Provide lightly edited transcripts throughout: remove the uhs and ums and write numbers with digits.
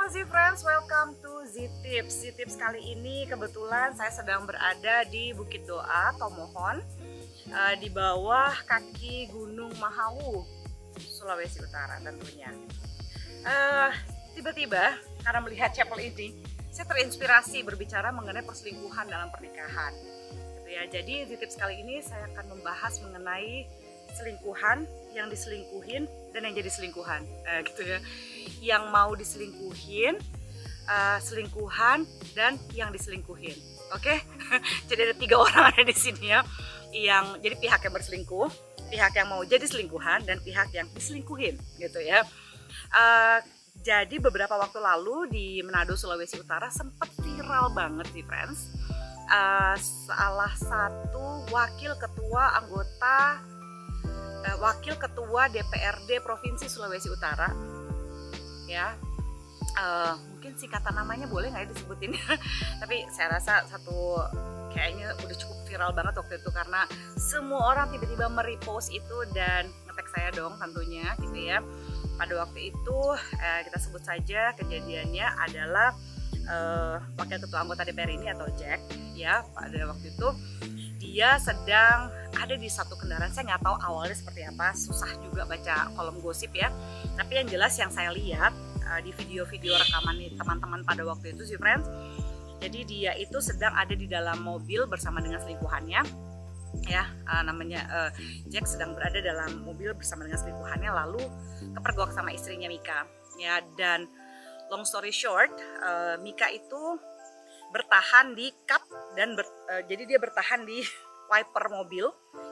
Halo Z-Friends, welcome to Z-Tips. Z-Tips kali ini kebetulan saya sedang berada di Bukit Doa, Tomohon, di bawah kaki Gunung Mahawu, Sulawesi Utara tentunya. Tiba-tiba karena melihat chapel ini, saya terinspirasi berbicara mengenai perselingkuhan dalam pernikahan. Gitu ya. Jadi Z-Tips kali ini saya akan membahas mengenai selingkuhan, yang diselingkuhin, dan yang jadi selingkuhan, gitu ya. Yang mau diselingkuhin, selingkuhan, dan yang diselingkuhin. Oke? Jadi ada 3 orang ada di sini ya. Jadi pihak yang berselingkuh, pihak yang mau jadi selingkuhan, dan pihak yang diselingkuhin, gitu ya. Jadi beberapa waktu lalu di Manado, Sulawesi Utara sempat viral banget sih, friends. Salah satu wakil ketua DPRD Provinsi Sulawesi Utara, ya, mungkin singkatan namanya boleh nggak ya disebutin? Tapi saya rasa kayaknya udah cukup viral banget waktu itu karena semua orang tiba-tiba merepost itu dan nge-tag saya dong tentunya, gitu ya. Pada waktu itu kita sebut saja kejadiannya adalah wakil ketua anggota DPR ini atau Jack, ya. Pada waktu itu dia sedang ada di satu kendaraan, saya nggak tahu awalnya seperti apa, susah juga baca kolom gosip ya. Tapi yang jelas yang saya lihat di video-video rekaman teman-teman pada waktu itu sih, friends. Jadi dia itu sedang ada di dalam mobil bersama dengan selingkuhannya, ya. Namanya Jack sedang berada dalam mobil bersama dengan selingkuhannya, lalu kepergok sama istrinya Mika, ya. Dan long story short, Mika itu bertahan di kap dan jadi dia bertahan di wiper mobil,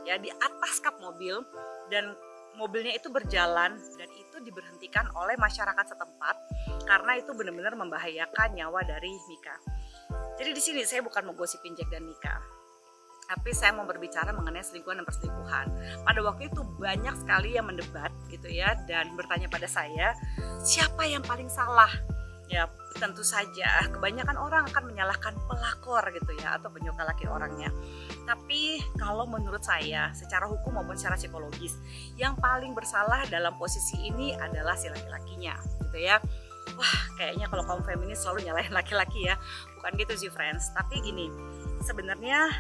ya, di atas kap mobil, dan mobilnya itu berjalan dan itu diberhentikan oleh masyarakat setempat karena itu benar-benar membahayakan nyawa dari Mika. Jadi di sini saya bukan mau gosipin Jack dan Mika, tapi saya mau berbicara mengenai selingkuhan dan perselingkuhan. Pada waktu itu banyak sekali yang mendebat, gitu ya, dan bertanya pada saya, siapa yang paling salah? Ya, tentu saja kebanyakan orang akan menyalahkan pelakor, gitu ya, atau penyuka laki orangnya. Tapi kalau menurut saya secara hukum maupun secara psikologis, yang paling bersalah dalam posisi ini adalah si laki-lakinya, gitu ya. Wah, kayaknya kalau kaum feminis selalu nyalahin laki-laki ya. Bukan gitu sih, friends. Tapi gini, sebenarnya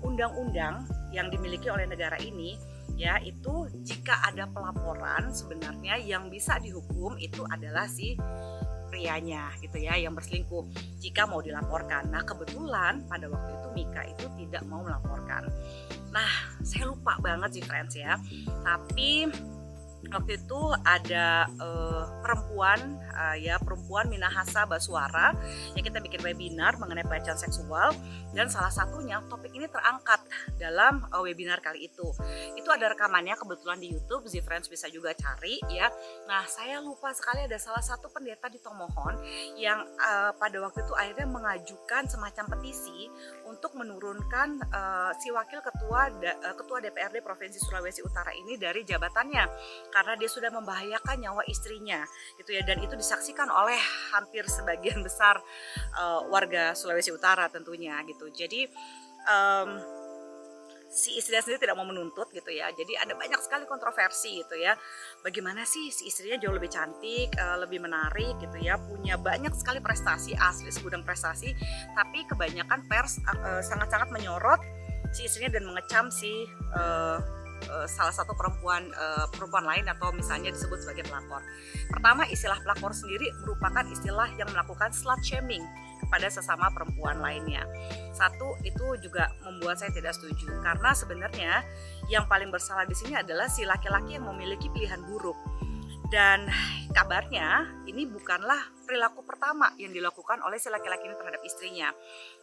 undang-undang yang dimiliki oleh negara ini, ya, itu jika ada pelaporan sebenarnya yang bisa dihukum itu adalah si prianya, gitu ya, yang berselingkuh jika mau dilaporkan. Nah, kebetulan pada waktu itu Mika itu tidak mau melaporkan. Nah, saya lupa banget sih, friends, ya. Tapi waktu itu ada perempuan Minahasa Baswara yang kita bikin webinar mengenai pelecehan seksual, dan salah satunya topik ini terangkat dalam webinar kali itu. Itu ada rekamannya kebetulan di YouTube, Z-Friends bisa juga cari ya. Nah, saya lupa sekali ada salah satu pendeta di Tomohon yang pada waktu itu akhirnya mengajukan semacam petisi untuk menurunkan si wakil ketua DPRD Provinsi Sulawesi Utara ini dari jabatannya karena dia sudah membahayakan nyawa istrinya, gitu ya, dan itu disaksikan oleh hampir sebagian besar warga Sulawesi Utara tentunya, gitu. Jadi si istrinya sendiri tidak mau menuntut, gitu ya. Jadi ada banyak sekali kontroversi, gitu ya. Bagaimana sih si istrinya jauh lebih cantik, lebih menarik, gitu ya, punya banyak sekali prestasi, asli segudang prestasi, tapi kebanyakan pers sangat-sangat menyorot si istrinya dan mengecam si salah satu perempuan lain atau misalnya disebut sebagai pelakor. Pertama, istilah pelakor sendiri merupakan istilah yang melakukan slut shaming kepada sesama perempuan lainnya. Satu, itu juga membuat saya tidak setuju karena sebenarnya yang paling bersalah di sini adalah si laki-laki yang memiliki pilihan buruk. Dan kabarnya ini bukanlah perilaku pertama yang dilakukan oleh si laki-laki ini terhadap istrinya,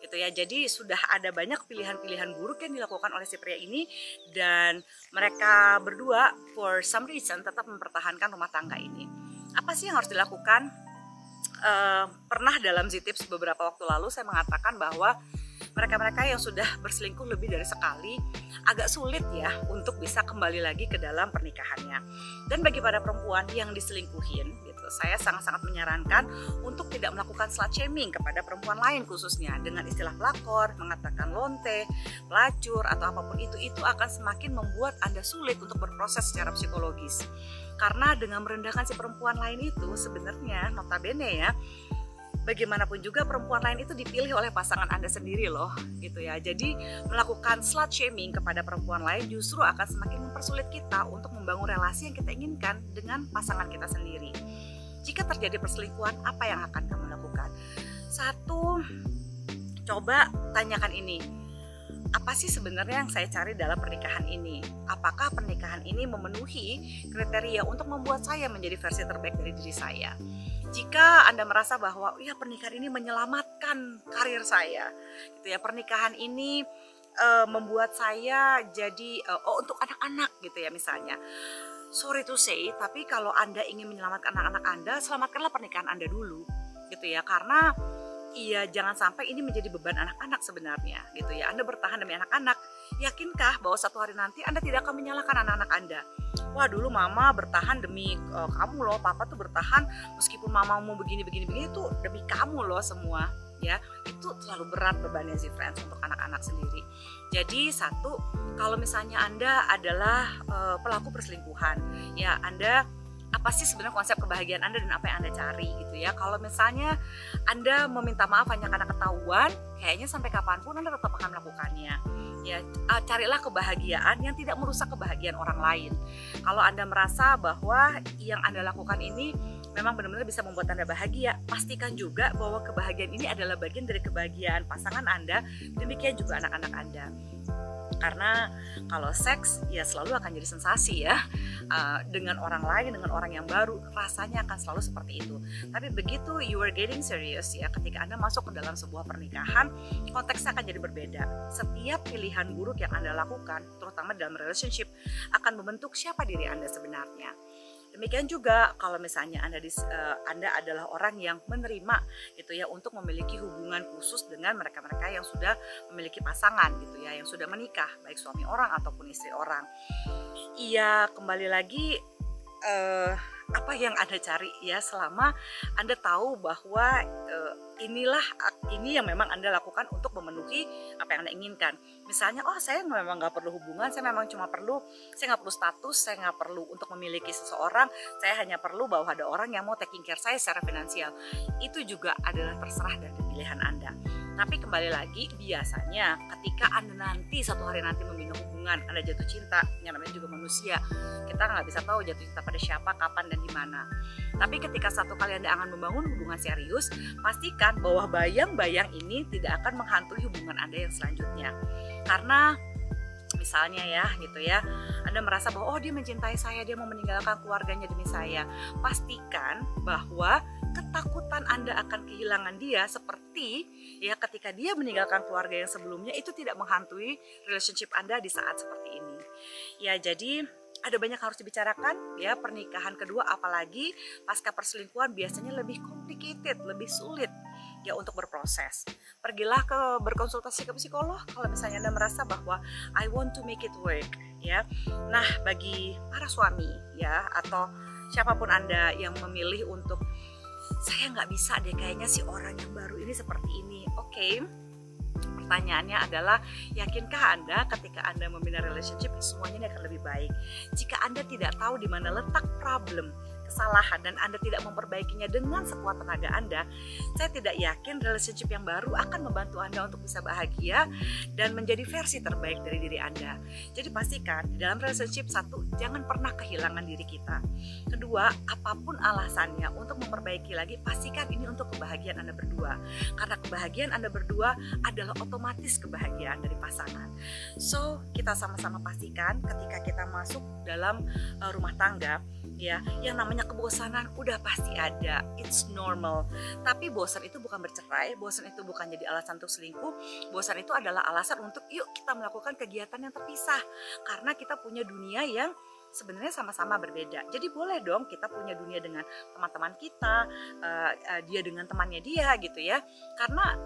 gitu ya. Jadi sudah ada banyak pilihan-pilihan buruk yang dilakukan oleh si pria ini, dan mereka berdua for some reason tetap mempertahankan rumah tangga ini. Apa sih yang harus dilakukan? Pernah dalam Z-Tips beberapa waktu lalu saya mengatakan bahwa mereka-mereka yang sudah berselingkuh lebih dari sekali agak sulit ya untuk bisa kembali lagi ke dalam pernikahannya. Dan bagi para perempuan yang diselingkuhin, gitu, saya sangat-sangat menyarankan untuk tidak melakukan slut shaming kepada perempuan lain, khususnya dengan istilah pelakor, mengatakan lonte, pelacur, atau apapun itu akan semakin membuat Anda sulit untuk berproses secara psikologis. Karena dengan merendahkan si perempuan lain itu sebenarnya notabene ya, bagaimanapun juga perempuan lain itu dipilih oleh pasangan Anda sendiri loh gitu ya. Jadi melakukan slut shaming kepada perempuan lain justru akan semakin mempersulit kita untuk membangun relasi yang kita inginkan dengan pasangan kita sendiri. Jika terjadi perselingkuhan, apa yang akan kamu lakukan? Satu, coba tanyakan ini. Apa sih sebenarnya yang saya cari dalam pernikahan ini? Apakah pernikahan ini memenuhi kriteria untuk membuat saya menjadi versi terbaik dari diri saya? Jika Anda merasa bahwa ya pernikahan ini menyelamatkan karir saya, gitu ya, pernikahan ini membuat saya jadi untuk anak-anak gitu ya misalnya. Sorry to say, tapi kalau Anda ingin menyelamatkan anak-anak Anda, selamatkanlah pernikahan Anda dulu, gitu ya, karena iya, jangan sampai ini menjadi beban anak-anak sebenarnya, gitu ya. Anda bertahan demi anak-anak, yakinkah bahwa satu hari nanti Anda tidak akan menyalahkan anak-anak Anda? Wah, dulu mama bertahan demi kamu loh, papa tuh bertahan meskipun mama mau begini itu demi kamu loh semua, ya. Itu terlalu berat bebannya sih friends untuk anak-anak sendiri. Jadi satu, kalau misalnya Anda adalah pelaku perselingkuhan, ya Anda apa sih sebenarnya konsep kebahagiaan Anda dan apa yang Anda cari gitu ya. Kalau misalnya Anda meminta maaf hanya karena ketahuan, kayaknya sampai kapanpun Anda tetap akan melakukannya. Ya, carilah kebahagiaan yang tidak merusak kebahagiaan orang lain. Kalau Anda merasa bahwa yang Anda lakukan ini memang benar-benar bisa membuat Anda bahagia, pastikan juga bahwa kebahagiaan ini adalah bagian dari kebahagiaan pasangan Anda, demikian juga anak-anak Anda. Karena kalau seks ya selalu akan jadi sensasi ya, dengan orang lain, dengan orang yang baru, rasanya akan selalu seperti itu. Tapi begitu you are getting serious ya, ketika Anda masuk ke dalam sebuah pernikahan, konteksnya akan jadi berbeda. Setiap pilihan buruk yang Anda lakukan, terutama dalam relationship, akan membentuk siapa diri Anda sebenarnya. Demikian juga kalau misalnya Anda adalah orang yang menerima gitu ya untuk memiliki hubungan khusus dengan mereka-mereka yang sudah memiliki pasangan gitu ya, yang sudah menikah, baik suami orang ataupun istri orang. Iya, kembali lagi apa yang Anda cari ya, selama Anda tahu bahwa ini yang memang Anda lakukan untuk memenuhi apa yang Anda inginkan. Misalnya, saya memang nggak perlu hubungan, saya memang saya nggak perlu status, saya nggak perlu untuk memiliki seseorang, saya hanya perlu bahwa ada orang yang mau taking care saya secara finansial. Itu juga adalah terserah dari pilihan Anda. Tapi kembali lagi, biasanya ketika Anda nanti satu hari nanti membina hubungan, Anda jatuh cinta, yang namanya juga manusia, kita nggak bisa tahu jatuh cinta pada siapa, kapan, dan di mana. Tapi ketika satu kali Anda akan membangun hubungan serius, pastikan bahwa bayang-bayang ini tidak akan menghantui hubungan Anda yang selanjutnya. Karena misalnya ya gitu ya, Anda merasa bahwa dia mencintai saya, dia mau meninggalkan keluarganya demi saya. Pastikan bahwa ketakutan Anda akan kehilangan dia seperti ya ketika dia meninggalkan keluarga yang sebelumnya itu tidak menghantui relationship Anda di saat seperti ini. Ya, jadi ada banyak harus dibicarakan ya, pernikahan kedua apalagi pasca perselingkuhan biasanya lebih complicated, lebih sulit ya untuk berproses. Pergilah berkonsultasi ke psikolog kalau misalnya Anda merasa bahwa I want to make it work ya. Nah, bagi para suami ya atau siapapun Anda yang memilih untuk saya nggak bisa deh kayaknya si orang yang baru ini seperti ini. Oke. Pertanyaannya adalah, yakinkah Anda ketika Anda membina relationship semuanya ini akan lebih baik? Jika Anda tidak tahu di mana letak problem, kesalahan, dan Anda tidak memperbaikinya dengan sekuat tenaga Anda, saya tidak yakin relationship yang baru akan membantu Anda untuk bisa bahagia dan menjadi versi terbaik dari diri Anda. Jadi pastikan di dalam relationship, satu, jangan pernah kehilangan diri kita. Kedua, apapun alasannya untuk memperbaiki lagi, pastikan ini untuk kebahagiaan Anda berdua. Karena kebahagiaan Anda berdua adalah otomatis kebahagiaan dari pasangan. So, kita sama-sama pastikan ketika kita masuk dalam rumah tangga ya, yang namanya kebosanan udah pasti ada, it's normal. Tapi bosan itu bukan bercerai, bosan itu bukan jadi alasan untuk selingkuh. Bosan itu adalah alasan untuk yuk kita melakukan kegiatan yang terpisah, karena kita punya dunia yang sebenarnya sama-sama berbeda. Jadi boleh dong kita punya dunia dengan teman-teman kita, dia dengan temannya dia gitu ya. Karena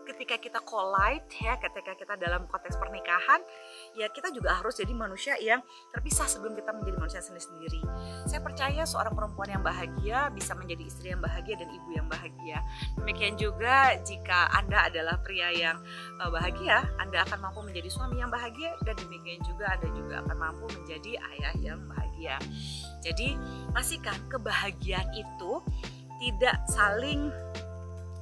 ketika kita collide ya, ketika kita dalam konteks pernikahan, ya kita juga harus jadi manusia yang terpisah sebelum kita menjadi manusia sendiri. Saya percaya seorang perempuan yang bahagia bisa menjadi istri yang bahagia dan ibu yang bahagia. Demikian juga jika Anda adalah pria yang bahagia, Anda akan mampu menjadi suami yang bahagia, dan demikian juga Anda juga akan mampu menjadi ayah yang bahagia. Jadi pastikan kebahagiaan itu tidak saling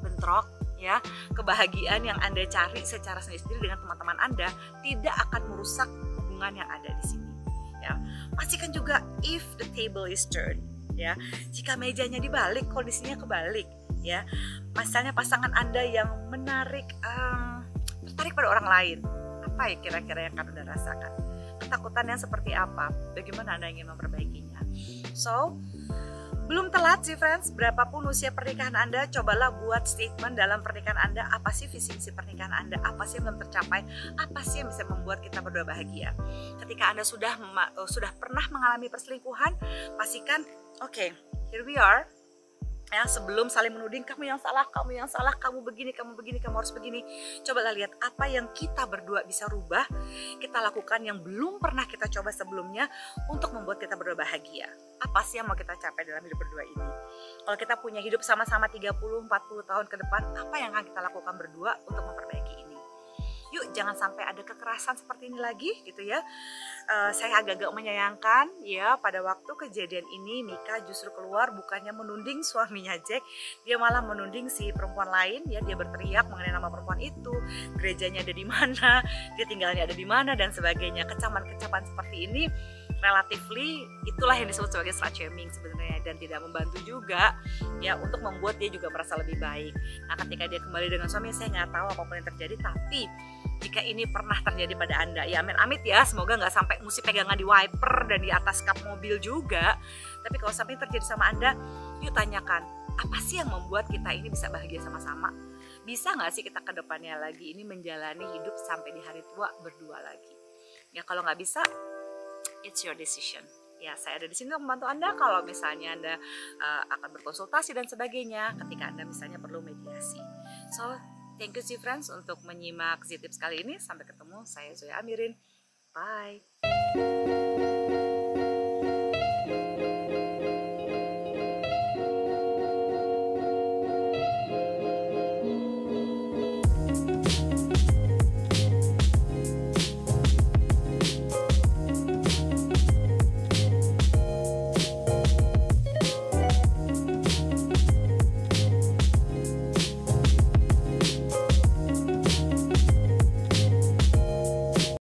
bentrok ya. Kebahagiaan yang Anda cari secara sendiri dengan teman-teman Anda tidak akan merusak hubungan yang ada di sini ya. Pastikan juga if the table is turned ya, jika mejanya dibalik, kondisinya kebalik ya, misalnya pasangan Anda yang tertarik pada orang lain, apa ya kira-kira yang akan Anda rasakan? Ketakutan yang seperti apa? Bagaimana Anda ingin memperbaikinya? So, belum telat sih friends, berapapun usia pernikahan Anda, cobalah buat statement dalam pernikahan Anda. Apa sih visi misi pernikahan Anda? Apa sih yang belum tercapai? Apa sih yang bisa membuat kita berdua bahagia? Ketika Anda sudah pernah mengalami perselingkuhan, pastikan okay, here we are. Ya, sebelum saling menuding, kamu yang salah, kamu begini, kamu harus begini. Cobalah lihat apa yang kita berdua bisa rubah, kita lakukan yang belum pernah kita coba sebelumnya untuk membuat kita berdua bahagia. Apa sih yang mau kita capai dalam hidup berdua ini? Kalau kita punya hidup sama-sama 30-40 tahun ke depan, apa yang akan kita lakukan berdua untuk memperbaiki ini? Yuk, jangan sampai ada kekerasan seperti ini lagi gitu ya. Saya agak-agak menyayangkan ya, pada waktu kejadian ini Mika justru keluar bukannya menuding suaminya Jack, dia malah menuding si perempuan lain ya. Dia berteriak mengenai nama perempuan itu, gerejanya ada di mana, dia tinggalnya ada di mana, dan sebagainya. Kecaman-kecaman seperti ini relatively itulah yang disebut sebagai slut shaming sebenarnya, dan tidak membantu juga ya untuk membuat dia juga merasa lebih baik. Nah, ketika dia kembali dengan suami, saya nggak tahu apapun yang terjadi, tapi jika ini pernah terjadi pada Anda, ya amit-amit ya, semoga nggak sampai mesti pegangan di wiper dan di atas kap mobil juga. Tapi kalau sampai terjadi sama Anda, yuk tanyakan, apa sih yang membuat kita ini bisa bahagia sama-sama? Bisa nggak sih kita ke depannya lagi ini menjalani hidup sampai di hari tua berdua lagi? Ya kalau nggak bisa, it's your decision. Ya, saya ada di sini untuk membantu Anda kalau misalnya Anda akan berkonsultasi dan sebagainya, ketika Anda misalnya perlu mediasi. So, thank you friends untuk menyimak Z-Tips kali ini. Sampai ketemu, saya Zoya Amirin. Bye.